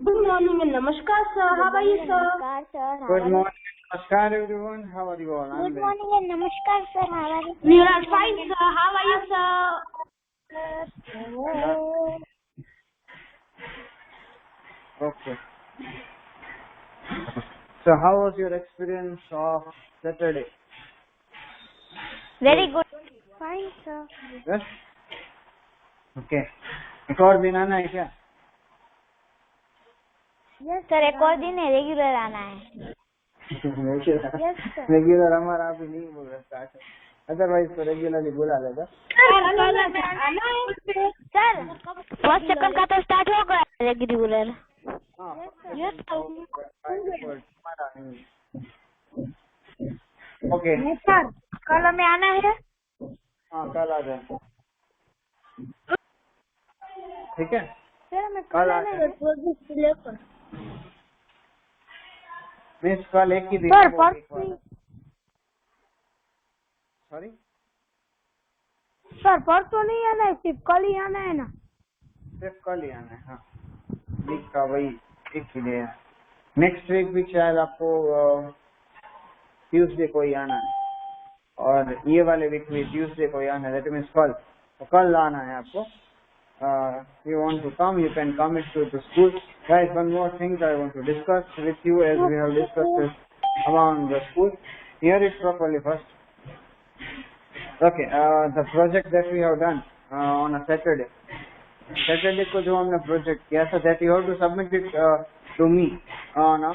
Good morning and namaskar, sir. How are you, sir? Namaskar, sir. Good morning. Namaskar, everyone. How are you all? Good morning and namaskar, sir. How are you? We are fine, sir. How are you, sir? Okay. So, how was your experience of Saturday? Very good. Fine, sir. Yes. Okay. एक और दिन आना है क्या? Yes, sir. एक और दिन है, रेगुलर आना है. Yes, sir. रेगुलर हमारा अभी नहीं बोल रहा है. अदरवाइज तो रेगुलरली बुला लेगा. सर, फर्स्ट सेकंड का तो स्टार्ट हो गया रेगुलर. ओके. सर, कल हमें आना है. हाँ, कल आ जाए. ठीक है. सर, हमें कल आना है. मिस कल एक ही दिन. सर, सॉरी सर, परसों नहीं आना है, सिर्फ कल ही आना है ना. सिर्फ कल ही आना है. हाँ, वीक का वही एक ही डे है. नेक्स्ट वीक भी शायद आपको ट्यूसडे को ही आना है, और ये वाले वीक में ट्यूसडे को ही आना है. दैट मीन्स कल. तो कल आना है आपको. You want to come, you can come to the school. Guys, one more thing that I want to discuss with you, as we have discussed this around the school. Hear it properly first. Okay, the project that we have done on a Saturday को जो हमने project किया था, that you have to submit it to me on a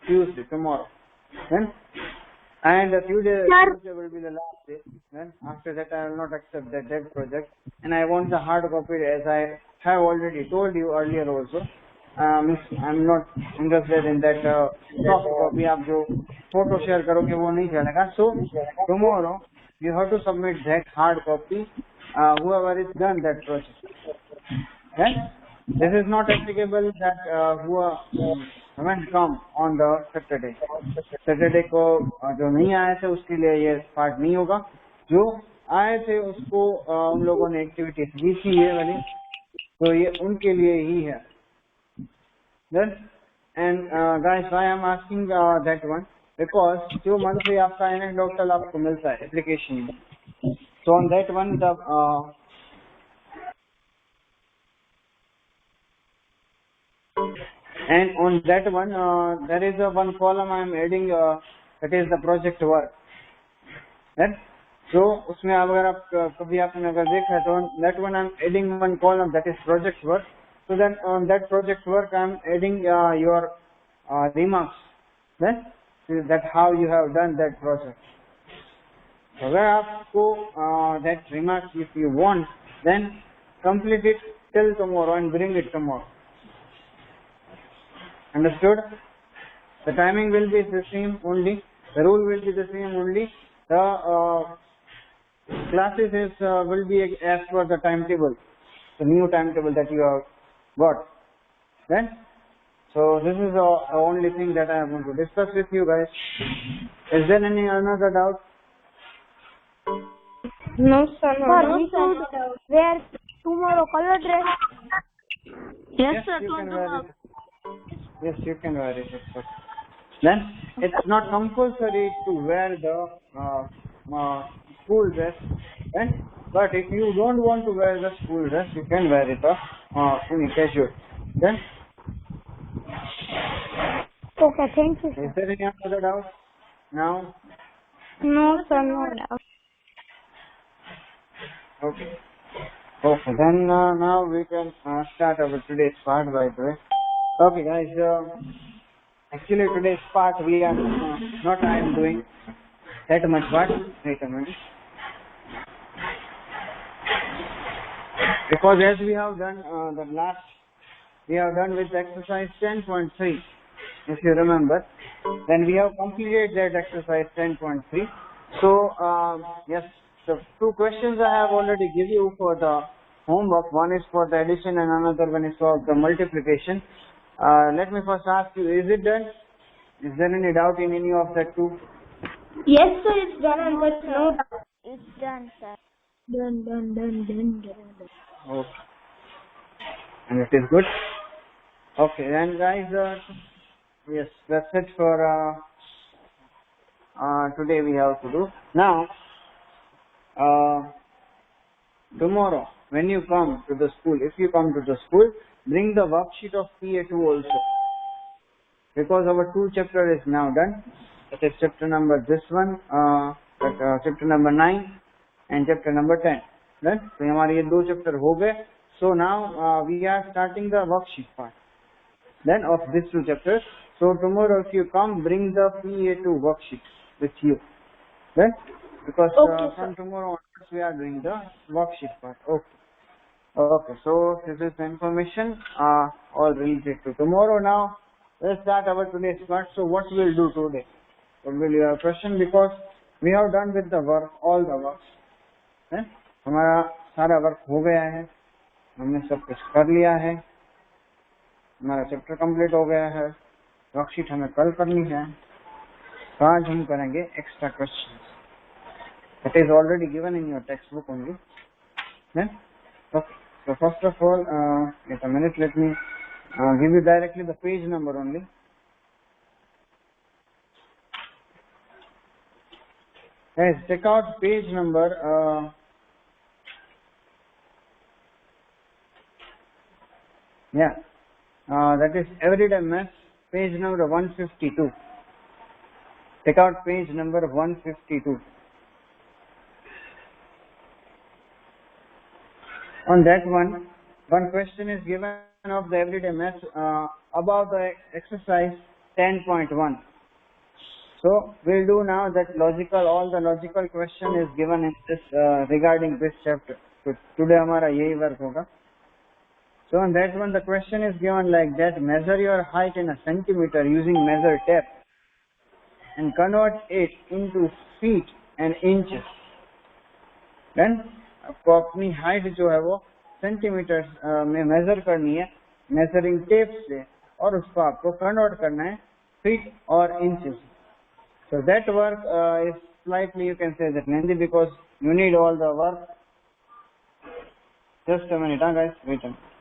Tuesday, tomorrow. Then, and Tuesday will be the last day. Then after that I will not accept that project, and I want the hard copy, as I have already told you earlier also. I'm not interested in that soft copy. आप जो photo share करोगे वो नहीं चलेगा. So tomorrow you have to submit that hard copy, whoever is done that project. Then this is not applicable that who haven't come on the Saturday को जो नहीं आए थे उसके लिए ये पार्ट नहीं होगा. जो आए थे उसको उन लोगों ने एक्टिविटीज दी थी ये वाली, तो ये उनके लिए ही है. Then and guys, why I'm asking that one, because जो मंथली आपका एनेक्डोटल आपको मिलता है एप्लीकेशन में, so on that one the and on that one there is a one column I am adding, that is the project work. Right? So उसमें अगर आप कभी आपने अगर देखा तो that one I am adding one column, that is project work. So then on that project work I am adding your remarks, right? That how you have done that project. So अगर आपको that remarks if you want, then complete it till tomorrow and bring it tomorrow. Understood? The timing will be the same only. The rule will be the same only. The classes will be as per the timetable, the new timetable that you have got. Then, so this is the only thing that I want to discuss with you guys. Is there any another doubt? No, sir. No, we should wear tomorrow color dress. Yes, sir. You can wear it. Yes, you can wear it. Then it's not compulsory to wear the school dress. Right? But if you don't want to wear the school dress, you can wear it in casual. Then. Okay, thank you, sir. Is there any other doubt now? No, sir, no doubt. Okay. Okay, then now we can start our today's part, by the way. Okay, guys, actually today's part we are not I am doing that much part. Wait a minute. Because as we have done we have done with exercise 10.3, if you remember, then we have completed that exercise 10.3. So, yes, the two questions I have already given you for the homework. One is for the addition and another one is for the multiplication. Let me first ask you, is it done? Is there any doubt in any of the two? Yes, sir. It's done, but no doubt. It's done, sir. Done. Okay. And it is good? Okay, then guys, yes, that's it for today we have to do. Now, tomorrow when you come to the school, if you come to the school, bring the worksheet of PA2 also, because our 2 chapter is now done. That is chapter number chapter number 9 and chapter number 10. Right? So हमारे ये 2 chapter हो गए. So now we are starting the worksheet part. Then of these 2 chapters. So tomorrow if you come, bring the PA2 worksheet with you. Right? Because Okay, from tomorrow onwards we are doing the worksheet part. Okay. Okay. So this is the information all related to tomorrow. Now let's start our today's part. So what we will do today? What will your question? Because we have done with the work, all the works. है? हमारा सारा work हो गया है, हमने सब कुछ कर लिया है, हमारा चैप्टर कंप्लीट हो गया है, वर्कशीट हमें कल करनी है, तो आज हम करेंगे extra questions. It is already given in your textbook only. Then, okay. So first of all, wait a minute, let me give you directly the page number only. Guys, check out page number that is Everyday Maths, page number 152. Check out page number 152. On that one question is given of the Everyday Maths about the exercise 10.1. So we'll do now that all the logical question is given in this regarding this chapter. So today हमारा यही work होगा. So on that one the question is given like that: measure your height in a centimeter using measure tape and convert it into feet and inches. Then आपको अपनी height जो है वो centimetre में major करनी है measuring tape से, और उसको आपको कन्वर्ट करना है फीट और inches. So that work is slightly, you can say that lengthy, because you need all the work. Just a minute, guys, wait a minute.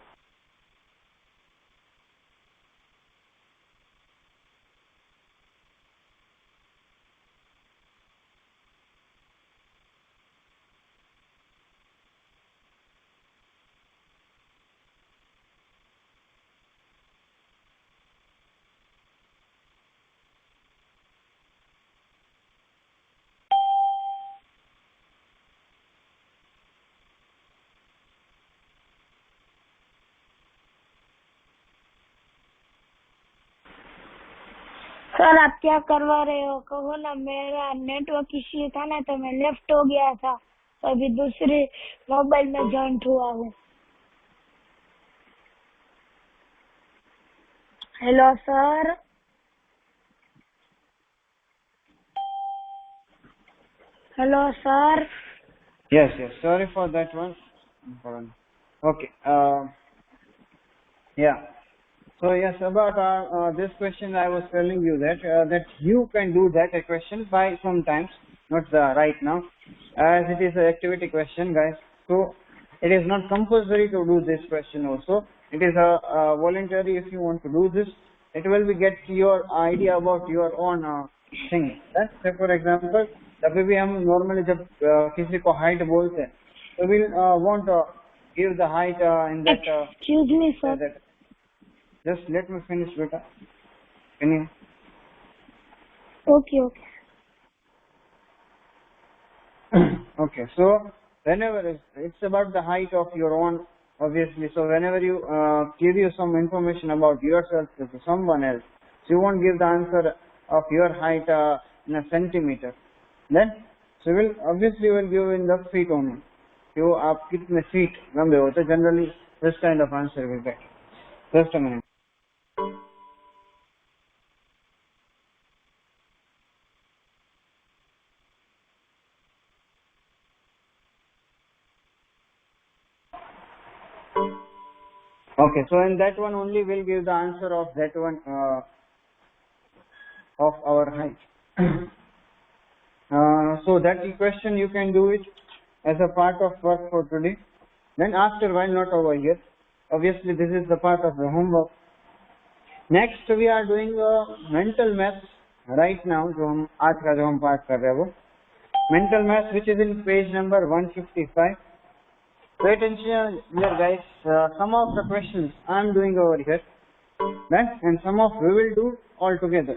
Sir आप क्या करवा रहे हो? कहो ना, मेरा नेटवर्क इश्यू था ना, तो मैं लेफ्ट हो गया था, तो अभी दूसरे मोबाइल में जॉइंट हुआ हूँ. Hello sir. Hello sir. Yes, sorry for that one. Okay. So yes, about this question I was telling you that you can do that question by sometimes, not right now, as it is an activity question, guys. So it is not compulsory to do this question also. It is a voluntary. If you want to do this, it will be get your idea about your own thing. Say for example, जब भी हम normally जब किसी को height बोलते हैं, so we'll want to give the height in that. Excuse me, sir. Just let me finish, beta. Can you? Okay. Okay. So whenever it's about the height of your own, obviously. So whenever you give you some information about yourself to someone else, so you won't give the answer of your height in a centimeter. Then so will obviously will give in the feet only. So आप कितने feet लंबे होते, generally this kind of answer will get. Just a minute. Okay, so in that one only we'll give the answer of that one of our height. So that question you can do it as a part of work for today. Then after while not over here, obviously this is the part of the homework. Next we are doing mental maths right now, जो हम आज का जो हम पाठ कर रहे हैं वो mental math which is in page number 155. Pay attention here guys, some of the questions I am doing over here, right, and some of we will do all together.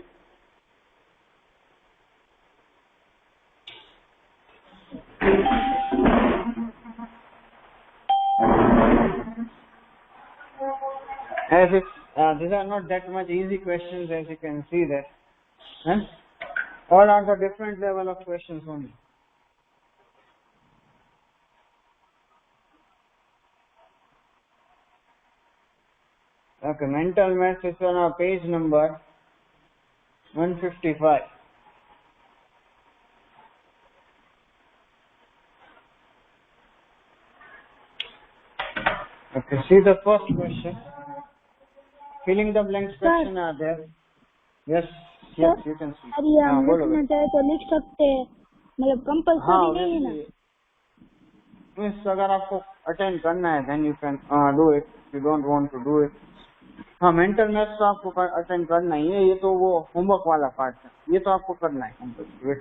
As if these are not that much easy questions, as you can see that, right? All are the different level of questions only. Okay, mental math is on our page number 155. Okay, see the first question. Filling the blanks question are there. Yes, yes, you can see. अरे हम बोलो लिखना चाहे तो लिख सकते हैं, मतलब कंपल्सरी नहीं है ना? मीन्स अगर आपको अटेंड करना है then you can do it, you don't want to do it. हाँ, मेंटल मैथ्स तो आपको अटेंड करना ही है, ये तो वो होमवर्क वाला पार्ट है, ये तो आपको करना है compulsory.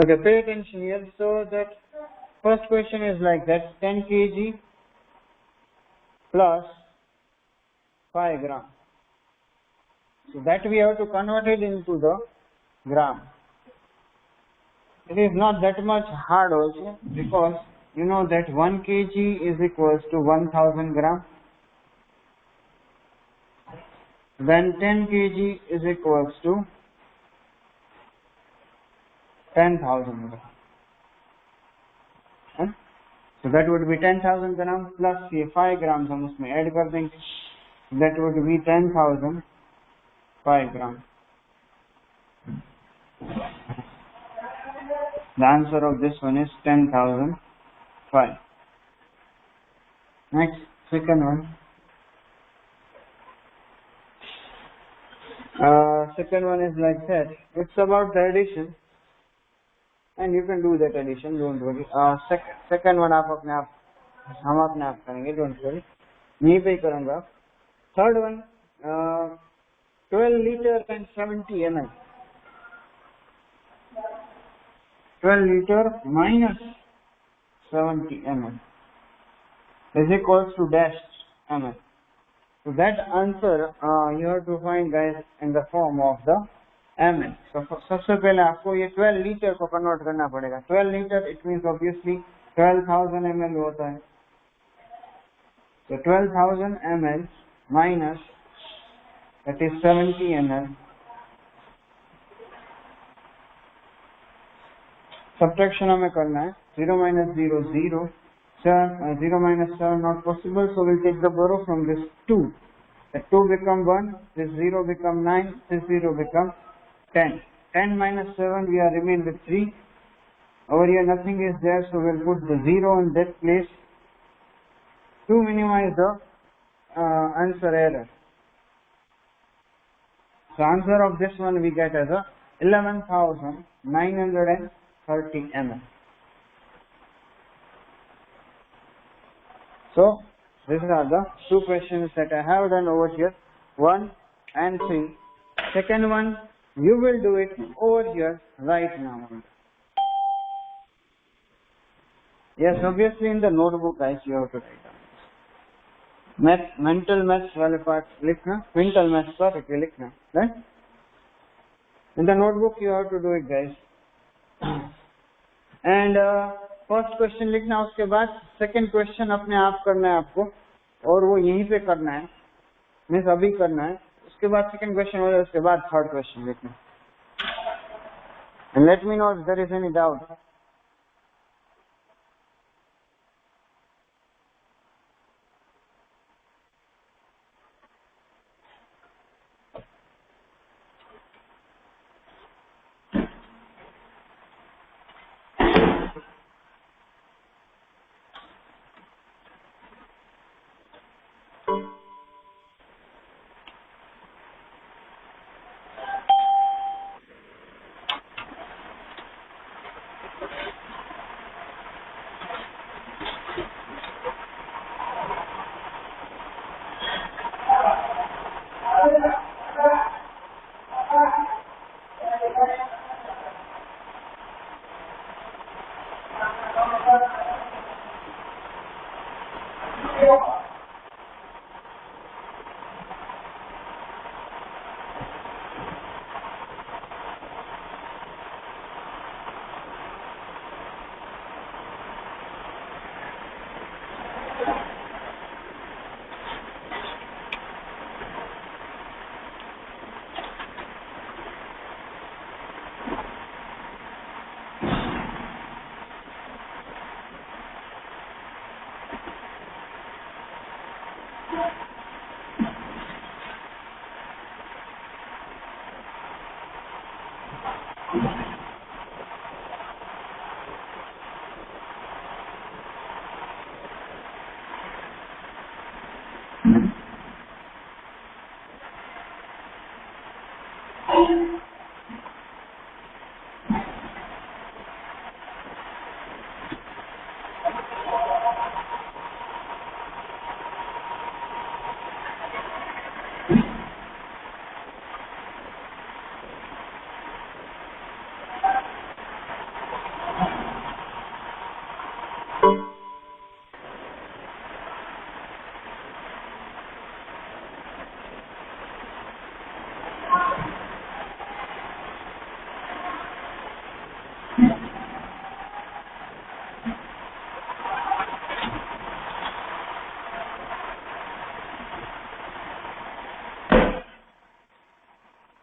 Okay, pay attention here. So that first question is like that 10 kg plus 5 gram. So that we have to convert it into the gram. It is not that much hard also, because you know that 1 kg is equals to 1000 gram. Then 10 kg is equals to 10,000 gram. So that would be 10,000 gram plus ये 5 grams हम उसमें add कर देंगे. That would be 10,005 gram. The answer of this one is 10,005. Next, second one. Second one is like that. It's about the addition, and you can do that addition. Don't worry. Second one आप अपने आप, हम अपने आप करेंगे. Don't worry. यहीं पे ही करूँगा. Third one, 12 liter and 70 ml. 12 liter minus 70 ml is equals to dash ml. So that answer you have to find guys in the form of the ml. So सबसे पहले आपको ये 12 liter को convert करना पड़ेगा. 12 liter it means obviously 12,000 ml होता है. So 12,000 ml minus that is 70 ml. Subtraction हमें करना है. 0 minus 0 0. 0 minus 7 not possible, so we'll take the borrow from this 2. The 2 become 1, this 0 become 9, this 0 become 10. 10 minus 7 we are remain with 3. Over here nothing is there, so we'll put the 0 in that place to minimize the answer error. So answer of this one we get as a 11,930 ml. So these are the two questions that I have done over here, 1 and 3. Second one you will do it over here right now. Yes, obviously in the notebook guys you have to write down. Mental maths वाले part लिखना, mental maths part लिखना, right? In the notebook you have to do it guys. And first question लिखना, उसके बाद second question अपने आप करना है आपको, और वो यहीं पे करना है, मीन्स अभी करना है. उसके बाद सेकंड क्वेश्चन हो जाए, उसके बाद थर्ड क्वेश्चन लिखना. And let me know if there is any doubt.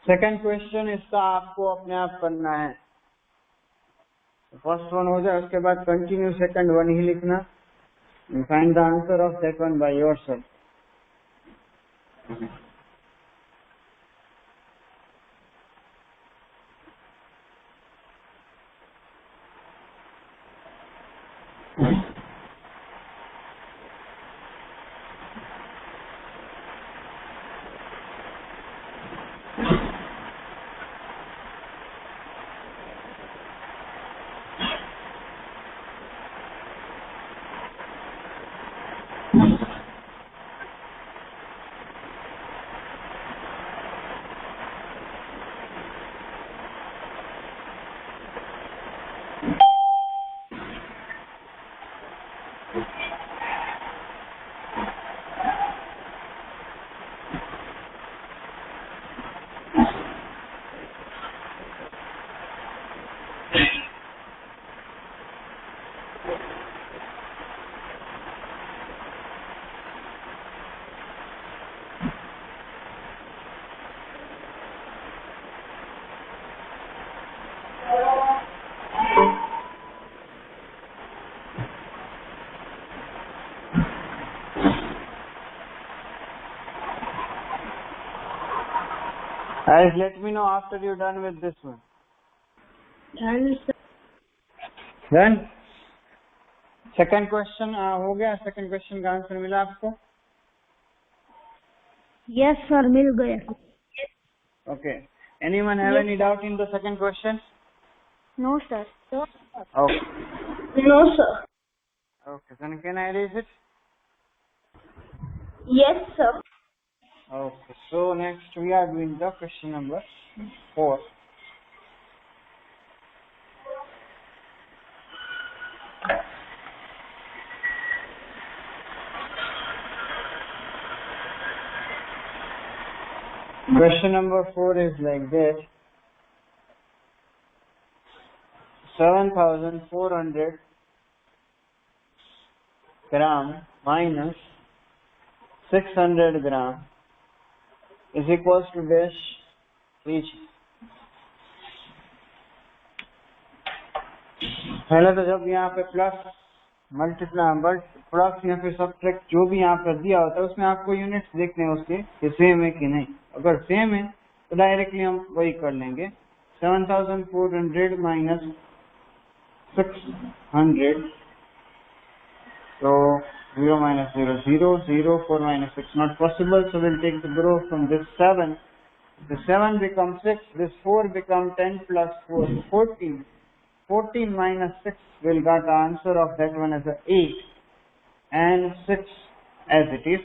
Second question इसका आपको अपने आप करना है। फर्स्ट वन हो जाए उसके बाद कंटिन्यू सेकंड वन ही लिखना। Find the answer of that one by yourself. Guys, let me know after you're done with this one. Done? Second question हो गया? Second question का आंसर मिला आपको? Yes sir, मिल गया। Okay. Anyone have any doubt in the second question? No sir. Okay. No, sir. Okay. Then can I erase it? Yes, sir. Okay. So next we are doing the question number 4. Question number 4 is like this. 7,400 gram minus 600 gram is equals to dash each. पहले तो जब यहाँ पे plus multiply plus या फिर subtract जो भी यहाँ पर दिया होता है उसमें आपको यूनिट्स देखने हैं उसके कि सेम है कि नहीं। अगर सेम है तो डायरेक्टली हम वही कर लेंगे। 7,400 minus 600, so 0 minus 0, 0, 0, 4 minus 6, not possible, so we'll take the row from this 7. The 7 becomes 6, this 4 becomes 10 plus 4, 14. 14 minus 6 will get the answer of that one as a 8 and 6 as it is.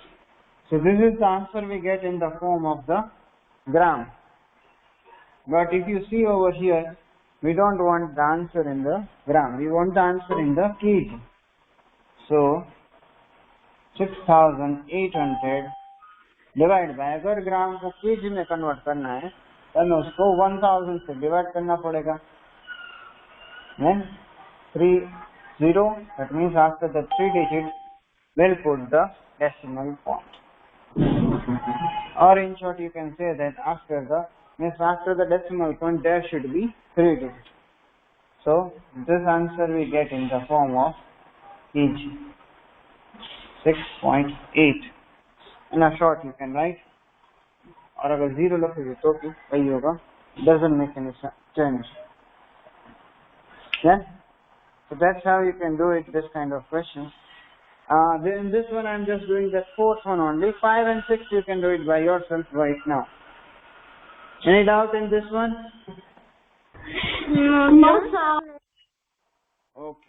So this is the answer we get in the form of the gram. But if you see over here, we don't want the answer in the gram, we want the answer in the kg. So 6,800 divide by, अगर ग्राम को KG में convert करना है तो हमें उसको 1000 से divide करना पड़ेगा। Then 30, that means after the 3 digits we'll put the decimal point. Or in short you can say that after the decimal point there should be 3 digits. So this answer we get in the form of kg, 6.8. In a short you can write, और अगर 0 लिखोगे तो भी वही होगा, doesn't make any change. Yeah. So that's how you can do it, this kind of questions. Then this one I'm just doing the fourth one only. 5 and 6 you can do it by yourself right now. Any doubt in this one? No, sir. Okay.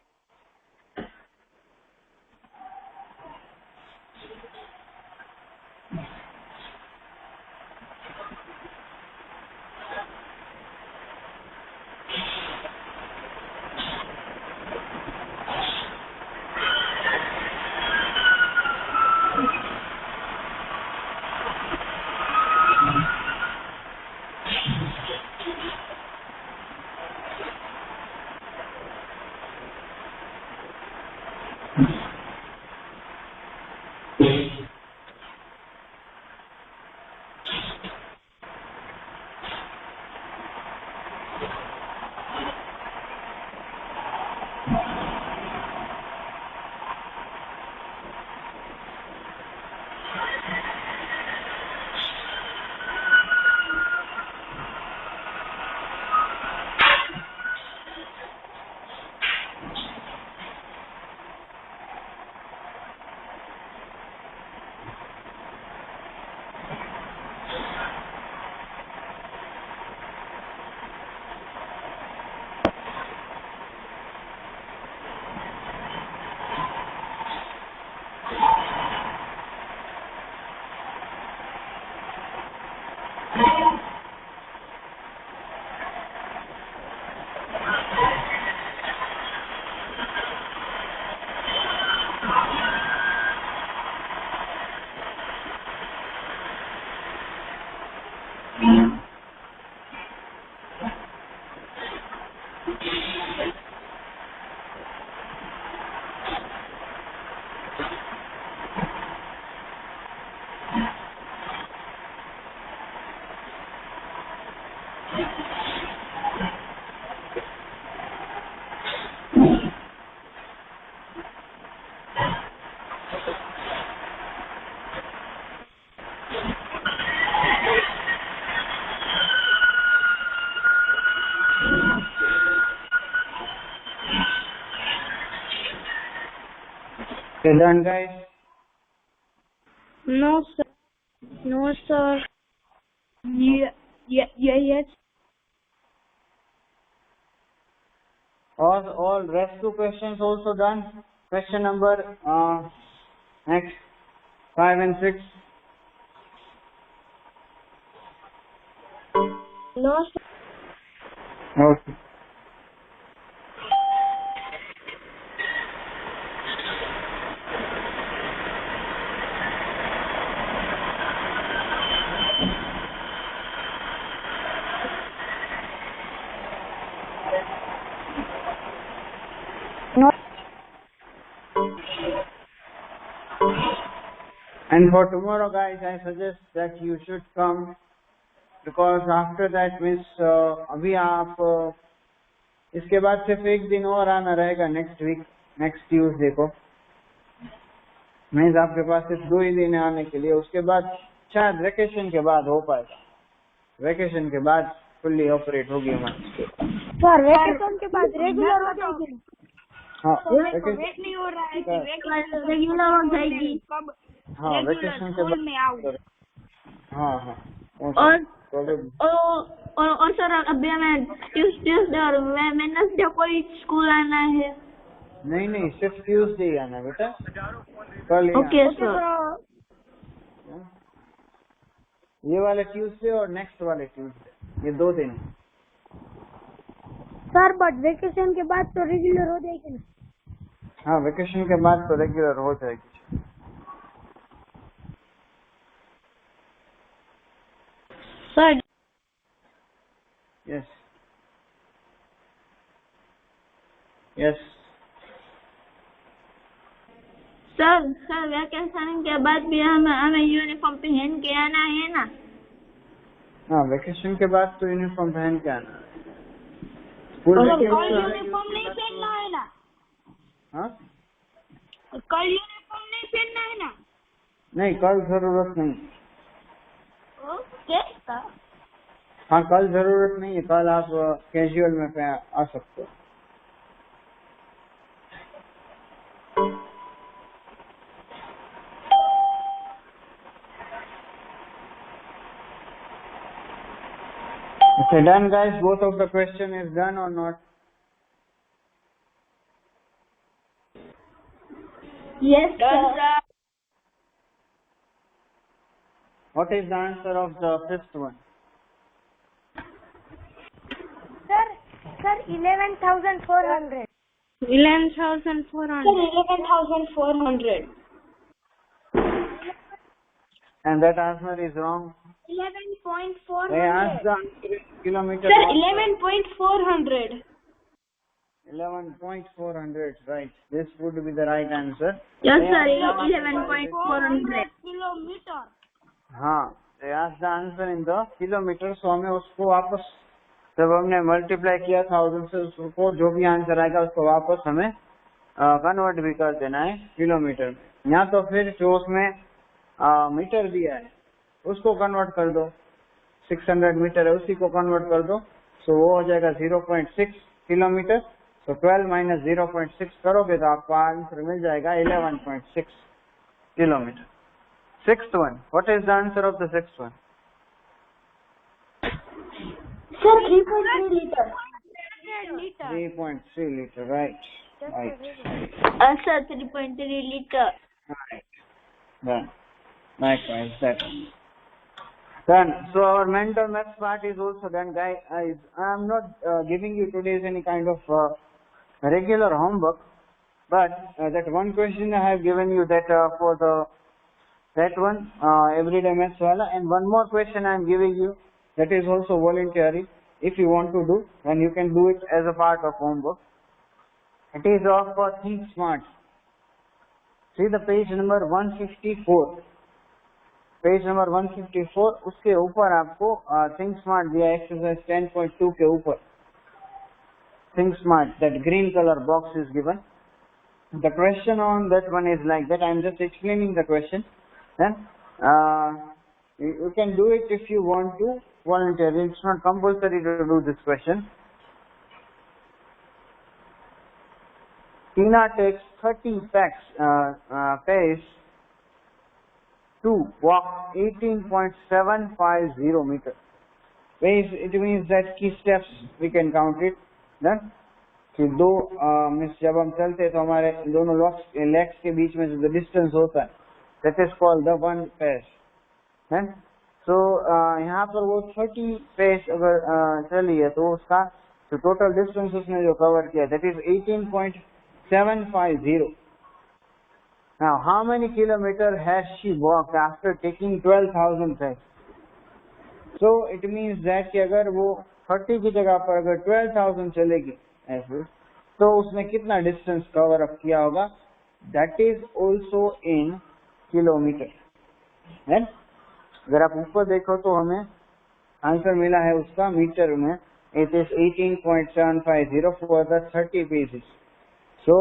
Okay, done, guys? No, sir. No, sir. Yes. All rest two questions also done. Question number next 5 and 6. No, sir. Okay. No. And for tomorrow, guys, I suggest that you should come, because after that means अभी आप इसके बाद सिर्फ एक दिन और आना रहेगा नेक्स्ट वीक, नेक्स्ट ट्यूसडे को। मीन्स आपके पास सिर्फ 2 ही दिन है आने के लिए। उसके बाद शायद वेकेशन के बाद हो पाएगा। वेकेशन के बाद फुल्ली ऑपरेट होगी हमारी। सर वेकेशन के बाद रेगुलर हो जाएगी। हाँ, वेट नहीं हो रहा है कि वेकेशन रेगुलर हो जाएगी। कब? हाँ, वेकेशन के बाद में आऊँ। हाँ। और सर अभी हमें ट्यूसडे और वेडनेसडे कोई स्कूल आना है? नहीं, सिर्फ ट्यूसडे ही आना बेटा। कल ओके सर। ये वाले ट्यूसडे और नेक्स्ट वाले ट्यूसडे, ये 2 दिन। सर बट वेकेशन के बाद तो रेगुलर हो जाएगी ना? हाँ, वेकेशन के बाद तो रेगुलर हो जाएगी। सर यस सर वेकेशन के बाद भी हमें यूनिफॉर्म पहन के आना है ना? हाँ, वेकेशन के बाद तो यूनिफॉर्म पहन के आना है। कल यूनिफॉर्म नहीं पहनना है ना? हाँ, कल यूनिफॉर्म नहीं पहनना है ना? नहीं, कल जरूरत नहीं। ओके। हाँ, कल जरूरत नहीं है। कल आप कैजुअल में आ सकते हो। Okay, done guys, both of the question is done or not? Yes, Done, sir. What is the answer of the fifth one? Sir, 11,400. 11,400. Sir, 11,400. And that answer is wrong. 11.400. They asked the answer in kilometer. Sir, 11.400. 11.400, right. This would be the right answer. Yes, They sir. asked the answer 11.400. kilometer. हाँ, they asked the answer in the kilometer, so हमें उसको वापस जब हमने multiply किया 1000 से उसको जो भी आंसर आएगा उसको वापस हमें कन्वर्ट भी कर देना है किलोमीटर में, या तो फिर जो उसमें मीटर दिया है उसको कन्वर्ट कर दो, 600 मीटर है उसी को कन्वर्ट कर दो, सो वो हो जाएगा 0.6 किलोमीटर। तो 12 माइनस 0.6 करोगे तो आपको आंसर मिल जाएगा 11.6 kilometre. Sixth one, what is the answer of the sixth one? Sir, 3.3 liter. 3.3 liter, right. Sir, 3.3 liter. Right. Done. Likewise, that one. Done. So our mental maths part is also done, guys. I am not giving you today any kind of regular homework, but that one question I have given you that for that one everyday maths wala, and one more question I am giving you that is also voluntary. If you want to do, then you can do it as a part of homework. It is of Think Smart. See the page number 154. Page number 154 उसके ऊपर आपको think smart दिया exercise 10.2 के ऊपर think smart that green colour box is given the question on that one is like that I am just explaining the question then you can do it if you want to voluntarily. It's not compulsory to do this question. Tina takes 30 pace to walk 18.750 meters. Pace, it means that key steps we can count it. Then कि दो means जब हम चलते तो हमारे दोनों legs के बीच में जो डिस्टेंस होता है that is called the one pace. Then so यहाँ पर वो 30 pace अगर चली है तो उसका जो टोटल डिस्टेंस उसने जो कवर किया that is 18.750. Now, how many kilometers has she walked after taking 12,000 steps? So, it means that कि अगर वो 30 की जगह पर अगर 12,000 चलेगी ऐसे, तो उसने कितना डिस्टेंस कवर अप किया होगा? That is also in kilometer. Then, अगर आप ऊपर देखो तो हमें आंसर मिला है उसका मीटर में. It is 18.750 for the 30 paces. So,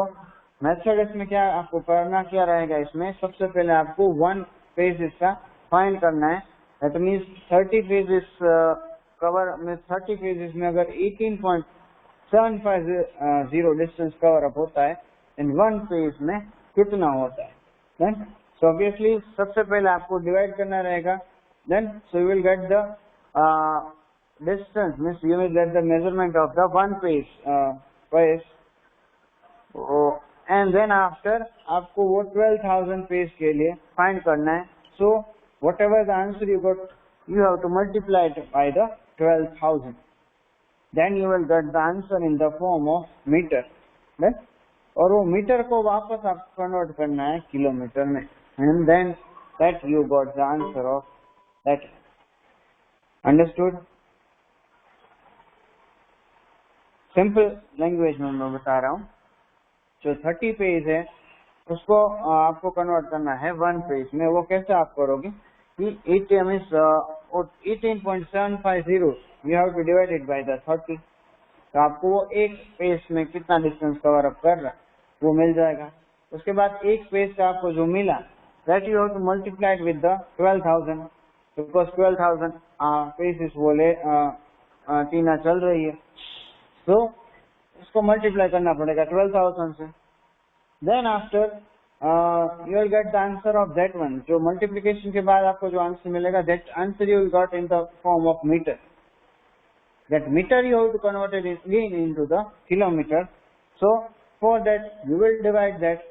method इसमें क्या आपको करना क्या रहेगा? इसमें सबसे पहले आपको 1 पेजेस का फाइंड करना है. दैट मीन्स 30 पेजेस कवर में 30 पेजेस में अगर 18.750 डिस्टेंस कवर अप होता है इन 1 पेज में कितना होता है? देन सो ऑब्वियसली सबसे पहले आपको डिवाइड करना रहेगा. Then so you will get the distance means you will get the measurement of the 1 page and then after आपको वो 12,000 पेज के लिए फाइंड करना है. So whatever the answer you got, you have to multiply it by the 12,000. Then you will get the answer in the form of meter. Right? और वो metre को वापस आपको कन्वर्ट करना है किलोमीटर में. And then that you got the answer of that. Understood? Simple language में मैं बता रहा हूँ. जो 30 पेज है उसको आपको कन्वर्ट करना है 1 पेज में. वो कैसे आप करोगे कि 18.750 you have to divide it by the 30. तो आपको वो एक पेज में कितना डिस्टेंस कवर अप कर रहा है वो मिल जाएगा. उसके बाद एक पेज का आपको जो मिला that you have to multiply with the 12,000 because 12,000 pages बोले टीना चल रही है. तो इसको मल्टीप्लाई करना पड़ेगा 12,000 से. Then after you will get the answer of that one. जो मल्टीप्लिकेशन के बाद आपको जो आंसर मिलेगा that answer you will got in the form of metre. that meter you have to convert it again into the kilometer. So for that you will divide that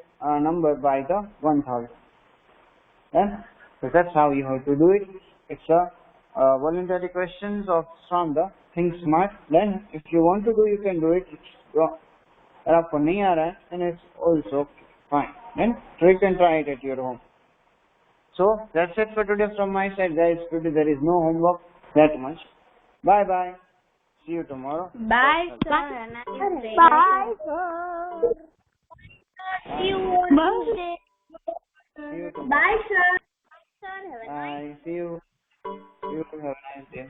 number by the 1000. And so that's how you have to do it. It's a voluntary questions from the Think Smart. Then if you want to do, you can do it. अगर आपको नहीं आ रहा है, then it's also fine. Then you can try it at your home. So that's it for today from my side, guys. Today there is no homework that much. Bye bye. See you tomorrow. Bye, sir. Bye, sir. See you on Tuesday. See you tomorrow. Bye, sir. Bye. See you. You have a nice day.